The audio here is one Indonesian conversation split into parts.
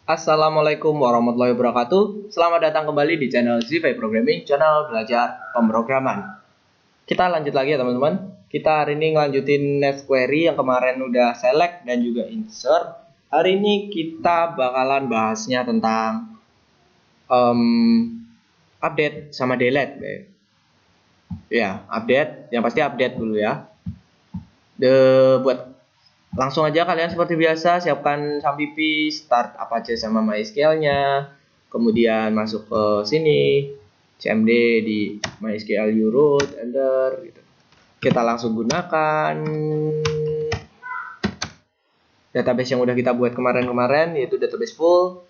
Assalamualaikum warahmatullahi wabarakatuh. Selamat datang kembali di channel Zivai Programming, channel belajar pemrograman. Kita lanjut lagi ya teman-teman. Kita hari ini ngelanjutin next query yang kemarin udah select dan juga insert. Hari ini kita bakalan bahasnya tentang update sama delete. Ya, update. Yang pasti update dulu ya. Buat langsung aja kalian seperti biasa siapkan Sampipi, start Apache sama MySQL-nya, kemudian masuk ke sini cmd di MySQL root enter gitu. Kita langsung gunakan database yang udah kita buat kemarin yaitu database full.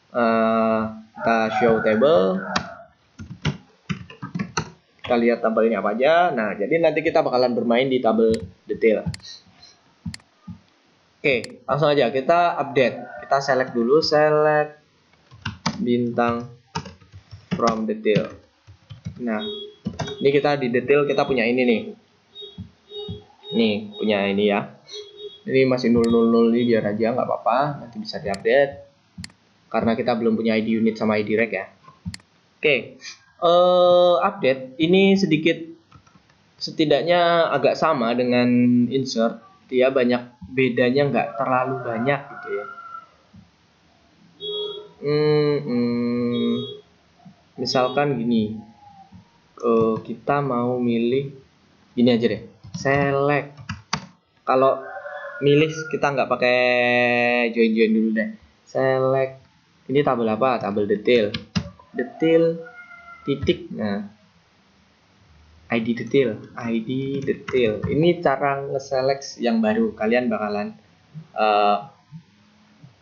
Kita show table, kita lihat tabelnya apa aja. Nah, jadi nanti kita bakalan bermain di tabel detail. Oke, langsung aja kita update. Kita select dulu, select bintang from detail. Nah, ini kita di detail kita punya ini nih. Nih, punya ini ya. Ini masih 000 ini biar aja nggak apa-apa, nanti bisa diupdate. Karena kita belum punya ID unit sama ID rec ya. Oke, update ini sedikit setidaknya agak sama dengan insert. Dia banyak bedanya, nggak terlalu banyak gitu ya. Misalkan gini, kita mau milih gini aja deh, select. Kalau milih kita nggak pakai join dulu deh, select. Ini tabel apa? Tabel detail titik. Nah, ID detail. Ini cara nge-select yang baru. Kalian bakalan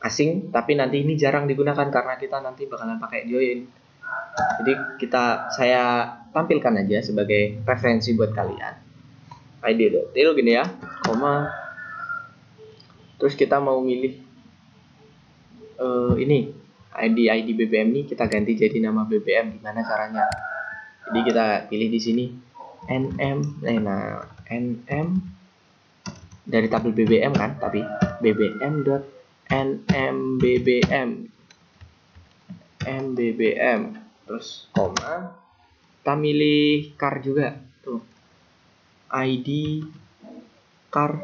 asing, tapi nanti ini jarang digunakan karena kita nanti bakalan pakai join. Jadi saya tampilkan aja sebagai referensi buat kalian. ID detail gini ya, koma. Terus kita mau milih ini ID BBM ini kita ganti jadi nama BBM. Gimana caranya? Jadi kita pilih di sini nm dari tabel BBM kan, tapi mbbm terus koma, kita milih car juga tuh, ID car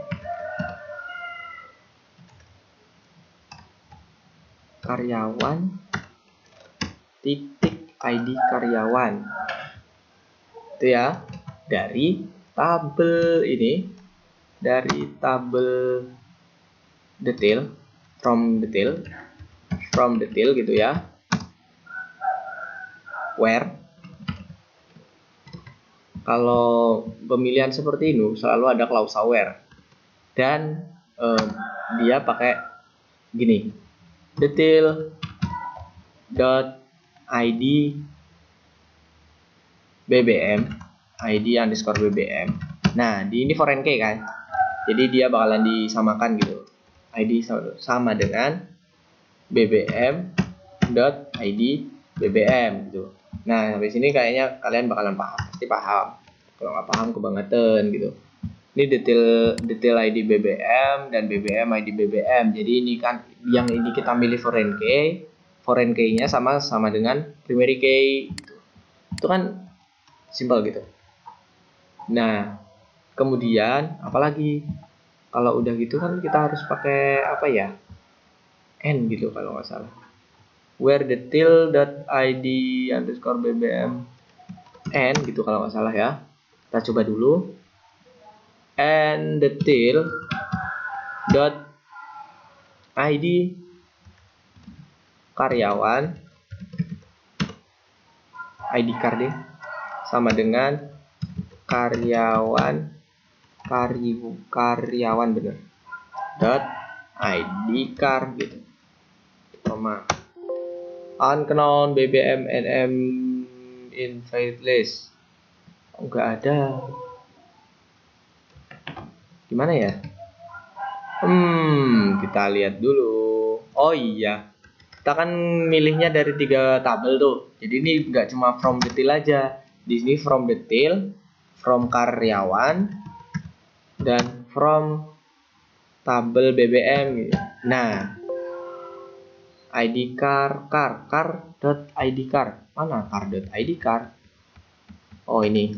karyawan titik ID karyawan itu ya, dari tabel ini, dari tabel detail from detail gitu ya, where. Kalau pemilihan seperti ini selalu ada klausa where dan dia pakai gini, detail dot id BBM, ID underscore BBM. Nah, di ini foreign key kan, jadi dia bakalan disamakan gitu. ID sama dengan BBM dot ID BBM gitu. Nah, sampai sini kayaknya kalian bakalan paham, pasti paham. Kalau nggak paham kebangetan gitu. Ini detail ID BBM dan BBM ID BBM. Jadi ini kan yang ini kita milih foreign key-nya sama dengan primary key gitu. Itu kan simpel gitu. Nah, kemudian apalagi kalau udah gitu kan kita harus pakai apa ya, n gitu kalau nggak salah, where detail.id underscore bbm n gitu kalau nggak salah ya. Kita coba dulu, and detail dot id karyawan id card deh, sama dengan karyawan bener dot id card gitu, koma unknown bbm nm invalid list. Enggak ada, gimana ya? Kita lihat dulu. Oh iya, kita kan milihnya dari 3 tabel tuh. Jadi ini nggak cuma from detail aja. Di sini from detail, from karyawan, dan from tabel BBM gitu. Nah, ID car mana car.id car. Oh ini,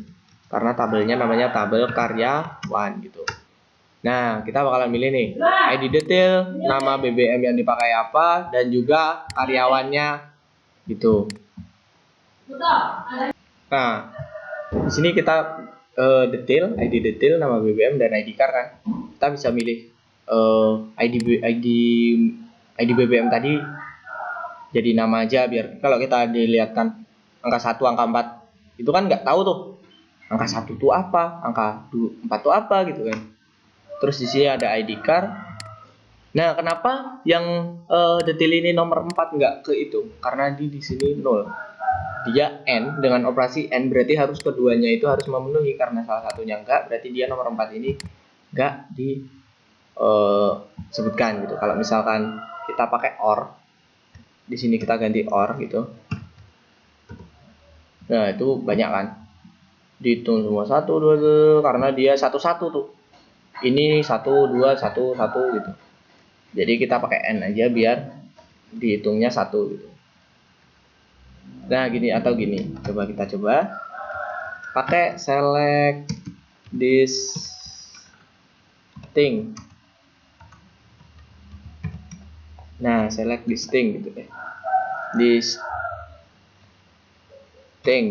karena tabelnya namanya tabel karyawan gitu. Nah, kita bakalan milih nih ID detail, nama BBM yang dipakai apa, dan juga karyawannya gitu. Nah, di sini kita ID detail, nama BBM dan ID car kan. Kita bisa milih ID BBM tadi jadi nama aja, biar kalau kita dilihatkan angka 1, angka 4 itu kan nggak tahu tuh angka 1 tuh apa, angka 4 tuh apa gitu kan. Terus di sini ada ID card. Nah, kenapa yang detail ini nomor 4 nggak kehitung? Karena di sini 0. Dia N dengan operasi N, berarti harus keduanya itu harus memenuhi. Karena salah satunya enggak, berarti dia nomor 4 ini enggak disebutkan gitu. Kalau misalkan kita pakai OR, di sini kita ganti OR gitu. Nah, itu banyak kan. Dihitung semua 1, 2, karena dia 1, 1 tuh. Ini 1, 2, 1, 1 gitu. Jadi kita pakai N aja biar dihitungnya 1 gitu. Nah, gini atau gini. Coba kita coba. Pakai select distinct. Nah, select distinct gitu deh. Distinct.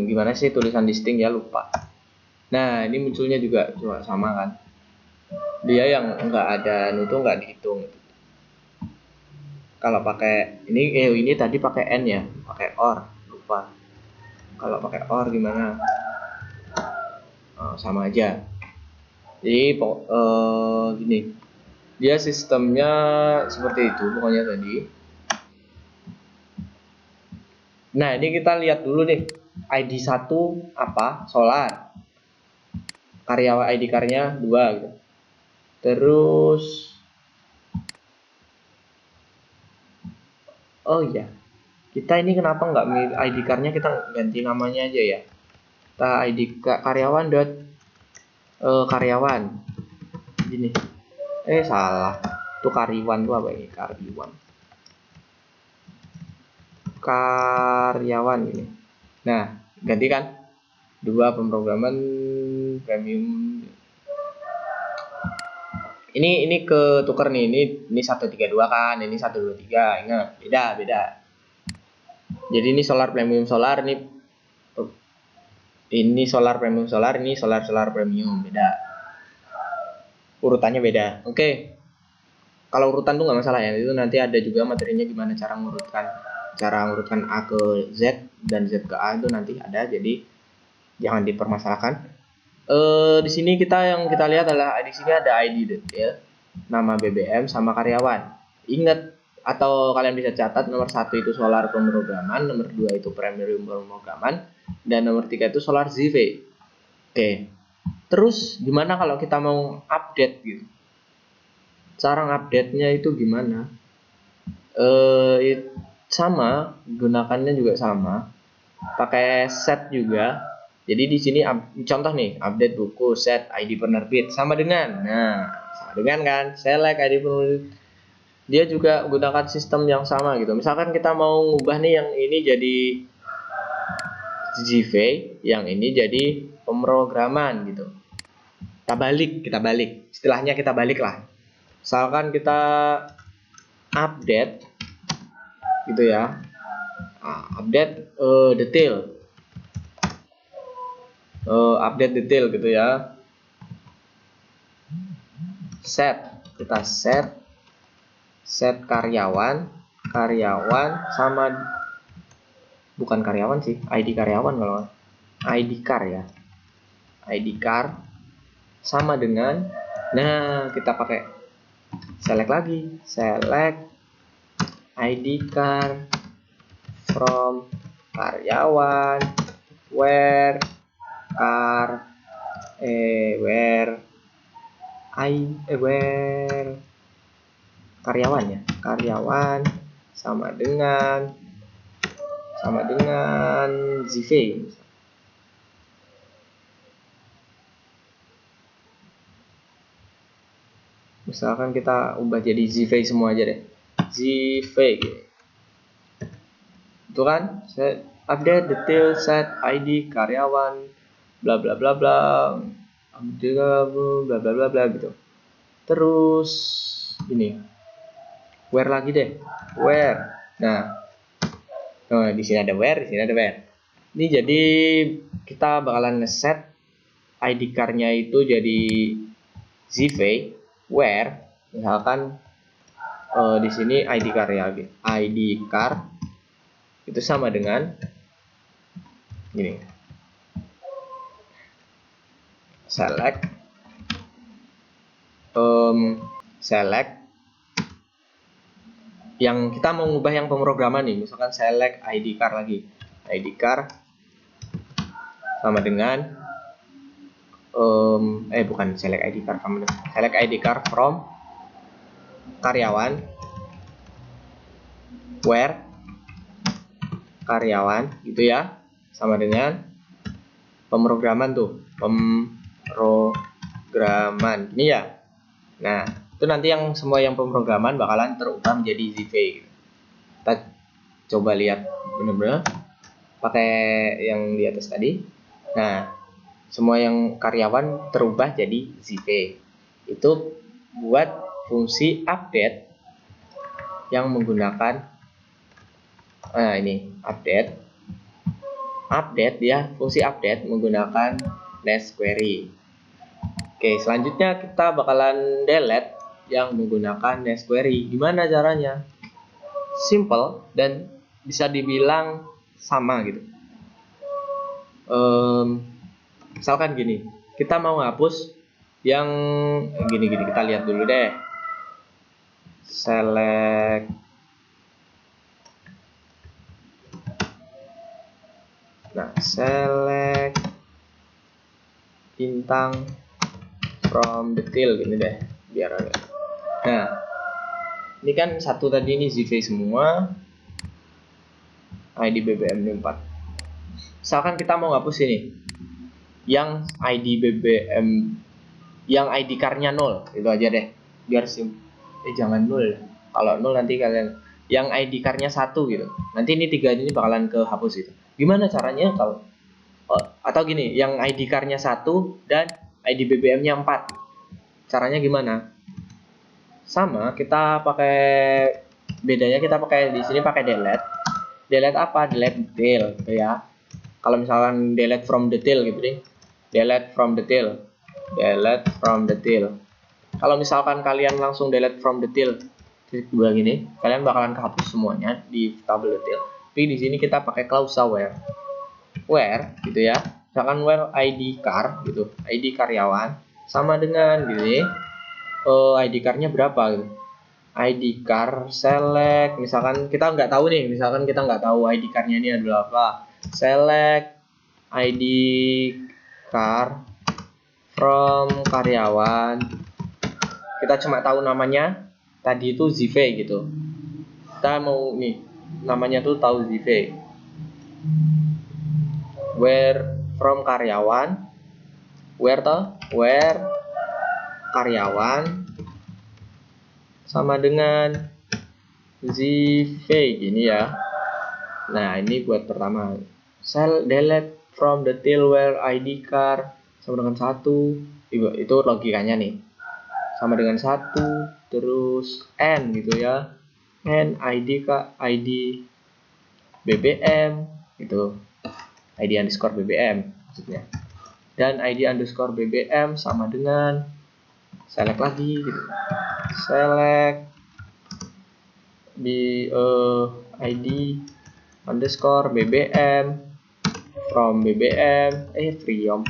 Gimana sih tulisan distinct ya, lupa. Nah, ini munculnya juga cuma sama kan. Dia yang enggak ada itu enggak dihitung. Kalau pakai ini tadi pakai N ya, pakai OR, lupa. Kalau pakai OR gimana? Oh, sama aja. Jadi gini, dia sistemnya seperti itu pokoknya tadi. Nah, ini kita lihat dulu nih, ID 1 apa? Solar. Karyawan ID card-nya 2 gitu. Terus oh iya, kita ini kenapa nggak milih ID card-nya, kita ganti namanya aja ya. Kita ID karyawan karyawan gini. Salah. Itu karyawan tuh apa ini? Karyawan ini. Nah, ganti kan? 2 pemrograman premium. Ini ketuker nih. Ini 132 kan, ini 123. Ingat, beda. Jadi ini solar premium solar, ini solar premium solar, ini solar premium, beda. Urutannya beda. Oke. Kalau urutan tuh nggak masalah ya. Itu nanti ada juga materinya gimana cara ngurutkan A ke Z dan Z ke A, itu nanti ada. Jadi jangan dipermasalahkan. Di sini yang kita lihat adalah di sini ada ID detail, nama BBM sama karyawan. Ingat atau kalian bisa catat, nomor 1 itu solar pemrograman, nomor 2 itu premium pemrograman, dan nomor 3 itu solar ZV. Oke. Terus gimana kalau kita mau update gitu? Cara update-nya itu gimana? Sama, gunakannya juga sama. Pakai set juga. Jadi di sini contoh nih, update buku, set ID penerbit sama dengan kan, select ID penerbit. Dia juga gunakan sistem yang sama gitu. Misalkan kita mau ngubah nih yang ini jadi GV, yang ini jadi pemrograman gitu. Kita balik. Istilahnya kita balik lah. Misalkan kita update gitu ya. Update detail. Update detail gitu ya. Kita set karyawan sama, bukan karyawan sih, ID karyawan, kalau ID car ya, ID car sama dengan, nah kita pakai select lagi, select ID car from karyawan where karyawan ya, karyawan sama dengan ZV. Misalkan kita ubah jadi ZV semua aja deh, ZV gitu. itu kan, set update detail set ID karyawan bla bla bla bla bla bla bla bla gitu. Terus ini where lagi deh, where. Nah, di sini ada where, di sini ada where. Ini jadi kita bakalan ngeset ID car-nya itu jadi Zive, where misalkan di sini ID car ya, ID car itu sama dengan gini, select yang kita mau ngubah yang pemrograman nih, misalkan select ID car lagi, ID car sama dengan bukan select ID car, sama dengan select ID car from karyawan where karyawan gitu ya, sama dengan pemrograman tuh, pemrograman ini ya. Nah, itu nanti yang semua yang pemrograman bakalan terubah menjadi Zive. Kita coba lihat bener-bener pakai yang di atas tadi. Nah, semua yang karyawan terubah jadi Zive. Itu buat fungsi update yang menggunakan ini update ya, fungsi update menggunakan nest query. Oke, selanjutnya kita bakalan delete yang menggunakan nest query. Gimana caranya? Simple dan bisa dibilang sama gitu. Misalkan gini, kita mau ngapus yang gini, kita lihat dulu deh. Select select bintang from detail gini deh, biar agak. Nah, ini kan satu tadi ini Zive semua, ID BBM 4. Misalkan kita mau ngapus ini yang ID BBM, yang ID car-nya 0, itu aja deh, biar jangan 0. Kalau 0 nanti kalian yang ID car-nya 1 gitu. Nanti ini 3 ini bakalan kehapus gitu. Gimana caranya kalau atau gini, yang ID car-nya 1 dan ID BBM-nya 4. Caranya gimana? Sama, kita pakai bedanya, kita pakai di sini pakai delete. Delete apa? Delete detail gitu ya. Kalau misalkan delete from detail gitu deh. Delete from detail. Delete from detail. Kalau misalkan kalian langsung delete from detail dua gini, kalian bakalan kehapus semuanya di tabel detail. Tapi di sini kita pakai klausa where. Where gitu ya. Misalkan where ID car gitu. ID karyawan sama dengan gini. ID car-nya berapa gitu. ID car select, misalkan kita nggak tahu nih, misalkan kita nggak tahu ID car-nya ini adalah apa. Select ID car from karyawan. Kita cuma tahu namanya tadi itu Zive gitu. Kita mau nih namanya tuh tahu Zive. Where from karyawan. Where karyawan sama dengan Zive gini ya. Nah, ini buat pertama. Delete from detail where ID car sama dengan 1. Itu logikanya nih. Sama dengan 1, terus N gitu ya. N ID BBM gitu. ID underscore BBM maksudnya. Dan ID underscore BBM sama dengan select lagi gitu. Select di ID underscore BBM from BBM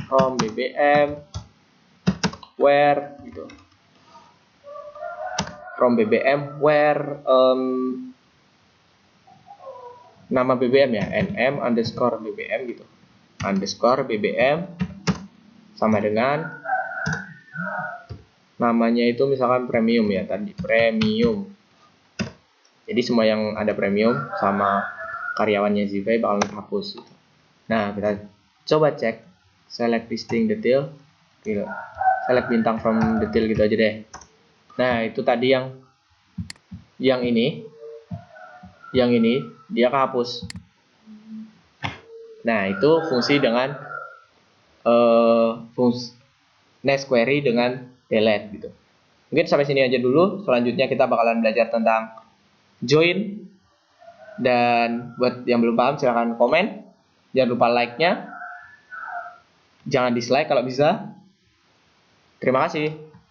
from BBM where gitu, from BBM where nama BBM ya, nm underscore BBM gitu, underscore BBM sama dengan namanya itu misalkan premium ya, tadi premium. Jadi semua yang ada premium sama karyawannya Zive bakal dihapus gitu. Nah, kita coba cek select listing detail gitu. Select bintang from detail gitu aja deh. Nah, itu tadi yang ini dia kehapus. Nah, itu fungsi dengan fungsi next query dengan delete gitu. Mungkin sampai sini aja dulu. Selanjutnya kita bakalan belajar tentang join. Dan buat yang belum paham silahkan komen. Jangan lupa like-nya. Jangan dislike kalau bisa. Terima kasih.